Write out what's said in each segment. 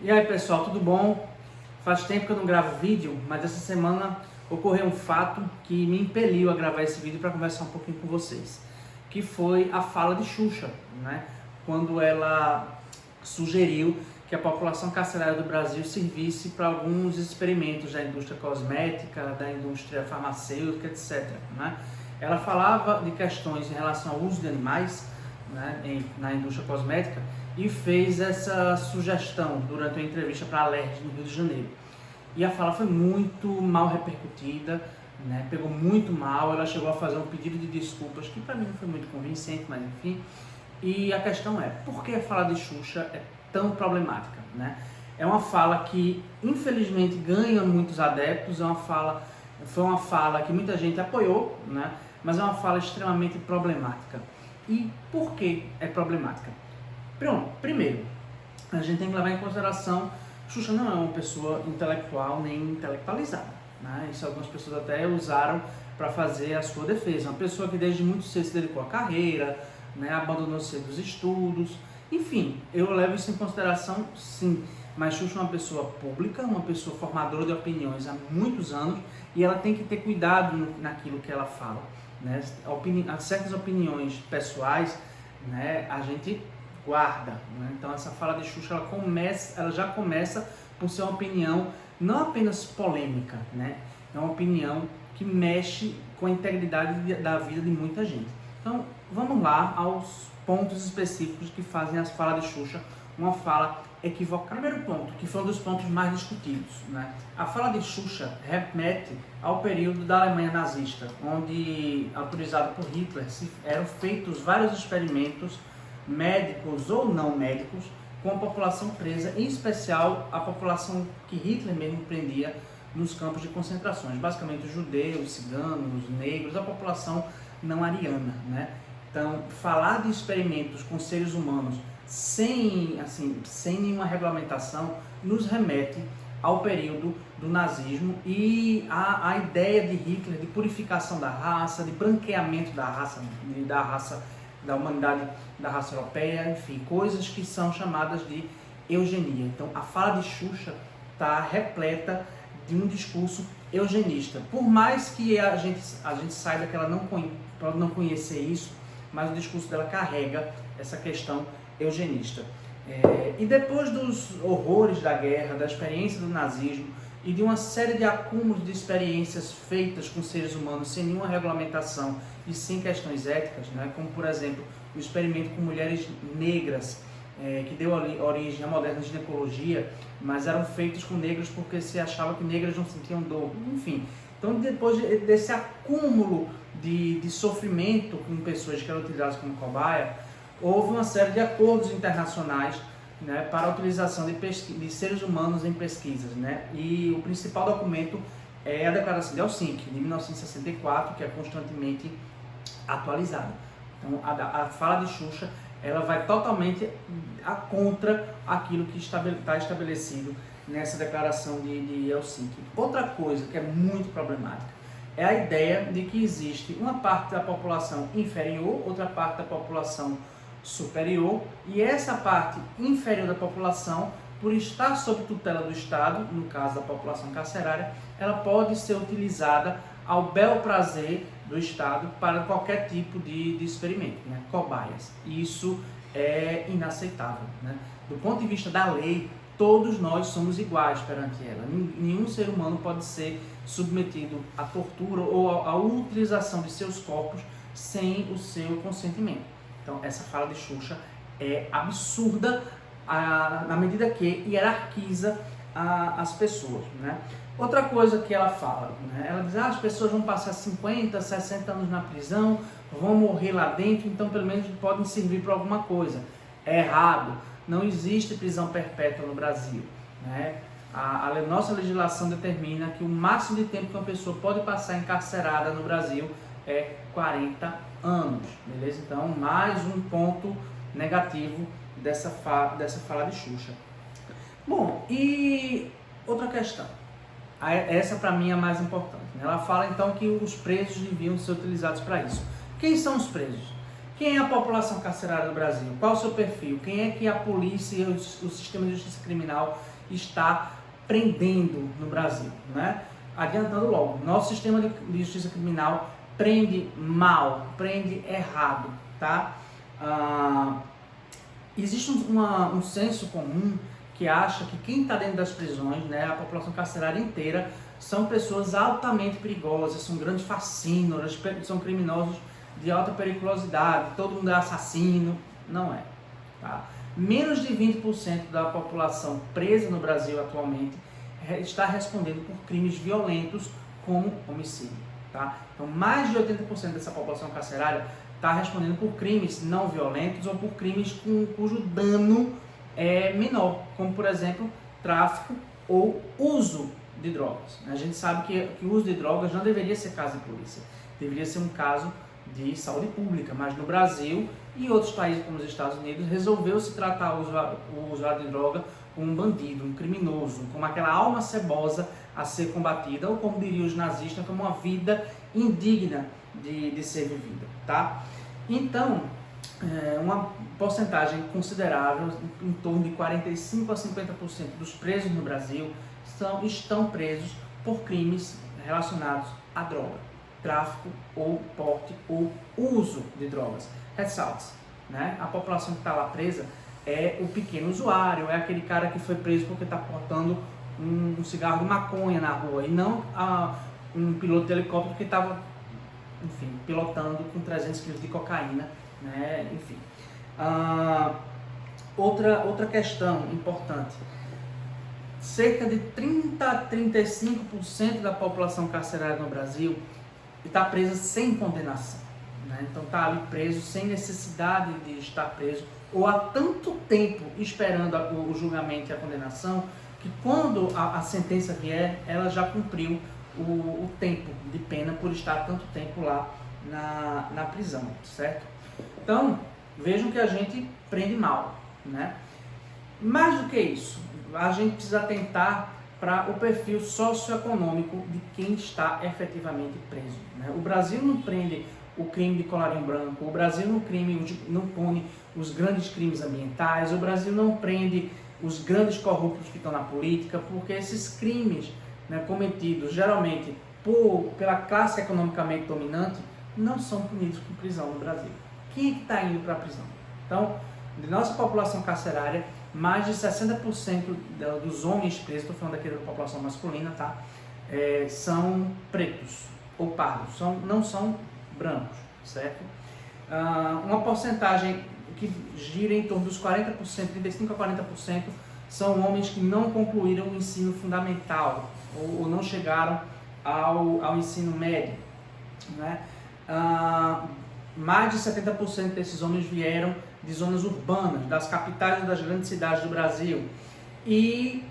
E aí pessoal, tudo bom? Faz tempo que eu não gravo vídeo, mas essa semana ocorreu um fato que me impeliu a gravar esse vídeo para conversar um pouquinho com vocês, que foi a fala de Xuxa, né? Quando ela sugeriu que a população carcerária do Brasil servisse para alguns experimentos da indústria cosmética, da indústria farmacêutica, etc. Né? Ela falava de questões em relação ao uso de animais, né, na indústria cosmética, e fez essa sugestão durante uma entrevista para a Alerj no Rio de Janeiro. E a fala foi muito mal repercutida, né, pegou muito mal, ela chegou a fazer um pedido de desculpas que para mim não foi muito convincente, mas enfim. E a questão é, por que a fala de Xuxa é tão problemática? Né? É uma fala que infelizmente ganha muitos adeptos, foi uma fala que muita gente apoiou, né? Mas é uma fala extremamente problemática. E por que é problemática? Pronto, primeiro, a gente tem que levar em consideração que Xuxa não é uma pessoa intelectual nem intelectualizada. Né? Isso algumas pessoas até usaram para fazer a sua defesa. Uma pessoa que desde muito cedo se dedicou à carreira, né? Abandonou cedo os estudos. Enfim, eu levo isso em consideração sim. Mas Xuxa é uma pessoa pública, uma pessoa formadora de opiniões há muitos anos e ela tem que ter cuidado naquilo que ela fala. Né? Certas opiniões pessoais, né, a gente guarda. Né? Então essa fala de Xuxa ela já começa por ser uma opinião não apenas polêmica, né? É uma opinião que mexe com a integridade da vida de muita gente. Então vamos lá aos pontos específicos que fazem as falas de Xuxa uma fala equivocada. Primeiro ponto, que foi um dos pontos mais discutidos, né? A fala de Xuxa remete ao período da Alemanha nazista, onde, autorizado por Hitler, eram feitos vários experimentos, médicos ou não médicos, com a população presa, em especial a população que Hitler mesmo prendia nos campos de concentrações, basicamente os judeus, ciganos, negros, a população não ariana, né? Então, falar de experimentos com seres humanos sem nenhuma regulamentação nos remete ao período do nazismo e a ideia de Hitler de purificação da raça, de branqueamento da raça da humanidade, da raça europeia, enfim, coisas que são chamadas de eugenia. Então, a fala de Xuxa está repleta de um discurso eugenista. Por mais que a gente saiba que ela pode não conhecer isso, mas o discurso dela carrega essa questão eugenista. E depois dos horrores da guerra, da experiência do nazismo e de uma série de acúmulos de experiências feitas com seres humanos sem nenhuma regulamentação e sem questões éticas, né, como por exemplo o experimento com mulheres negras, que deu origem à moderna ginecologia, mas eram feitos com negros porque se achava que negras não sentiam dor, enfim. Então, depois desse acúmulo de sofrimento com pessoas que eram utilizadas como cobaia, houve uma série de acordos internacionais, né, para a utilização de seres humanos em pesquisas. Né? E o principal documento é a Declaração de Helsinki, de 1964, que é constantemente atualizada. Então, a fala de Xuxa ela vai totalmente contra aquilo que está estabelecido nessa declaração de Helsinki. Outra coisa que é muito problemática é a ideia de que existe uma parte da população inferior, outra parte da população superior, e essa parte inferior da população, por estar sob tutela do Estado, no caso da população carcerária, ela pode ser utilizada ao bel prazer do Estado para qualquer tipo de experimento, né? Cobaias. Isso é inaceitável. Né? Do ponto de vista da lei, todos nós somos iguais perante ela. Nenhum ser humano pode ser submetido à tortura ou à utilização de seus corpos sem o seu consentimento. Então, essa fala de Xuxa é absurda na medida que hierarquiza as pessoas. Né? Outra coisa que ela fala, né? Ela diz que as pessoas vão passar 50, 60 anos na prisão, vão morrer lá dentro, então pelo menos podem servir para alguma coisa. É errado, não existe prisão perpétua no Brasil. Né? A nossa legislação determina que o máximo de tempo que uma pessoa pode passar encarcerada no Brasil é 40 anos. Beleza? Então, mais um ponto negativo dessa fala de Xuxa. Bom, e outra questão. Essa para mim é a mais importante. Né? Ela fala então que os presos deviam ser utilizados para isso. Quem são os presos? Quem é a população carcerária do Brasil? Qual o seu perfil? Quem é que a polícia e o sistema de justiça criminal está prendendo no Brasil, né? Adiantando logo, nosso sistema de justiça criminal prende mal, prende errado, tá? Existe um senso comum que acha que quem está dentro das prisões, né, a população carcerária inteira, são pessoas altamente perigosas, são grandes fascínoras, são criminosos de alta periculosidade, todo mundo é assassino. Não é, tá? Menos de 20% da população presa no Brasil atualmente está respondendo por crimes violentos como homicídio, tá? Então, mais de 80% dessa população carcerária está respondendo por crimes não violentos ou por crimes cujo dano é menor, como, por exemplo, tráfico ou uso de drogas. A gente sabe que o uso de drogas não deveria ser caso de polícia, deveria ser um caso de saúde pública, mas no Brasil e em outros países como os Estados Unidos resolveu-se tratar o usuário de droga como um bandido, um criminoso, como aquela alma cebosa a ser combatida, ou como diriam os nazistas, como uma vida indigna de ser vivida, tá? Então, uma porcentagem considerável, em torno de 45 a 50% dos presos no Brasil estão presos por crimes relacionados à droga, tráfico ou porte ou uso de drogas. Ressalta-se, né? A população que está lá presa é o pequeno usuário, é aquele cara que foi preso porque está portando um cigarro de maconha na rua e não um piloto de helicóptero que estava, enfim, pilotando com 300 kg de cocaína, né? Enfim. Outra questão importante: cerca de 30 a 35% da população carcerária no Brasil está presa sem condenação, né? Então está ali preso sem necessidade de estar preso, ou há tanto tempo esperando o julgamento e a condenação, que quando a sentença vier, ela já cumpriu o tempo de pena por estar tanto tempo lá na prisão, certo? Então, vejam que a gente prende mal, né? Mais do que isso, a gente precisa atentar para o perfil socioeconômico de quem está efetivamente preso, né? O Brasil não prende o crime de colarinho branco, o Brasil não pune os grandes crimes ambientais, o Brasil não prende os grandes corruptos que estão na política, porque esses crimes, né, cometidos geralmente pela classe economicamente dominante não são punidos com prisão no Brasil. Quem é que está indo para a prisão? Então, de nossa população carcerária, mais de 60% dos homens presos, estou falando aqui da população masculina, tá? São pretos ou pardos, não são brancos, certo? Uma porcentagem que gira em torno dos 40%, 35% a 40%, são homens que não concluíram o ensino fundamental ou não chegaram ao ensino médio, né? Mais de 70% desses homens vieram de zonas urbanas, das capitais e das grandes cidades do Brasil. E,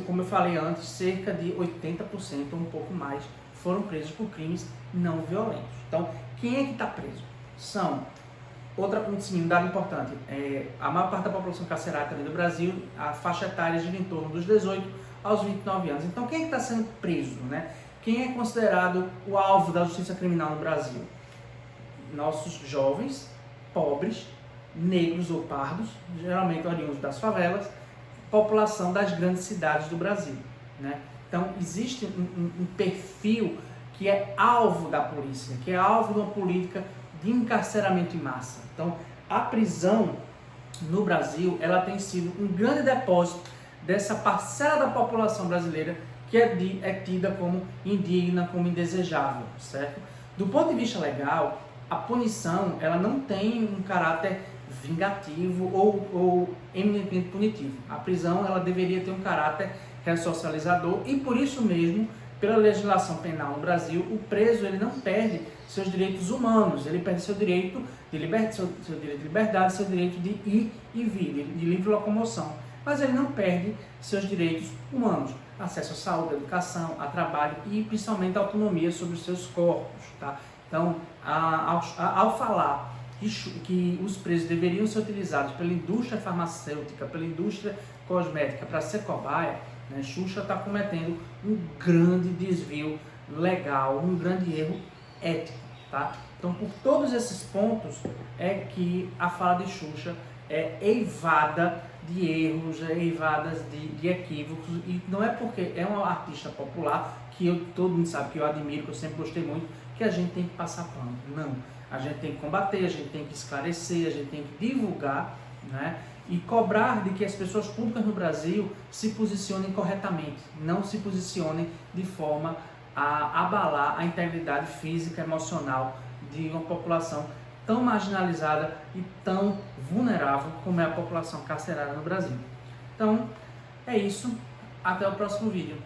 como eu falei antes, cerca de 80% ou um pouco mais foram presos por crimes não violentos. Então, quem é que está preso? Um dado importante, a maior parte da população carcerária também do Brasil, a faixa etária gira em torno dos 18 aos 29 anos. Então, quem é que está sendo preso, né? Quem é considerado o alvo da justiça criminal no Brasil? Nossos jovens, pobres, negros ou pardos, geralmente oriundos das favelas, população das grandes cidades do Brasil, né? Então, existe um perfil que é alvo da polícia, que é alvo de uma política de encarceramento em massa. Então, a prisão no Brasil, ela tem sido um grande depósito dessa parcela da população brasileira que é tida como indigna, como indesejável, certo? Do ponto de vista legal, a punição, ela não tem um caráter vingativo ou eminentemente punitivo. A prisão, ela deveria ter um caráter ressocializador e, por isso mesmo, pela legislação penal no Brasil, o preso ele não perde seus direitos humanos, ele perde seu direito de liberdade, seu direito de ir e vir, de livre locomoção, mas ele não perde seus direitos humanos, acesso à saúde, à educação, a trabalho e principalmente a autonomia sobre os seus corpos, tá? Então, ao falar que os presos deveriam ser utilizados pela indústria farmacêutica, pela indústria cosmética para ser cobaia, né, Xuxa está cometendo um grande desvio legal, um grande erro ético, tá? Então, por todos esses pontos é que a fala de Xuxa eivada de erros, eivadas de equívocos, e não é porque é uma artista popular, que todo mundo sabe que eu admiro, que eu sempre gostei muito, que a gente tem que passar pano. Não, a gente tem que combater, a gente tem que esclarecer, a gente tem que divulgar, né? E cobrar de que as pessoas públicas no Brasil se posicionem corretamente, não se posicionem de forma a abalar a integridade física e emocional de uma população tão marginalizada e tão vulnerável como é a população carcerária no Brasil. Então, é isso. Até o próximo vídeo.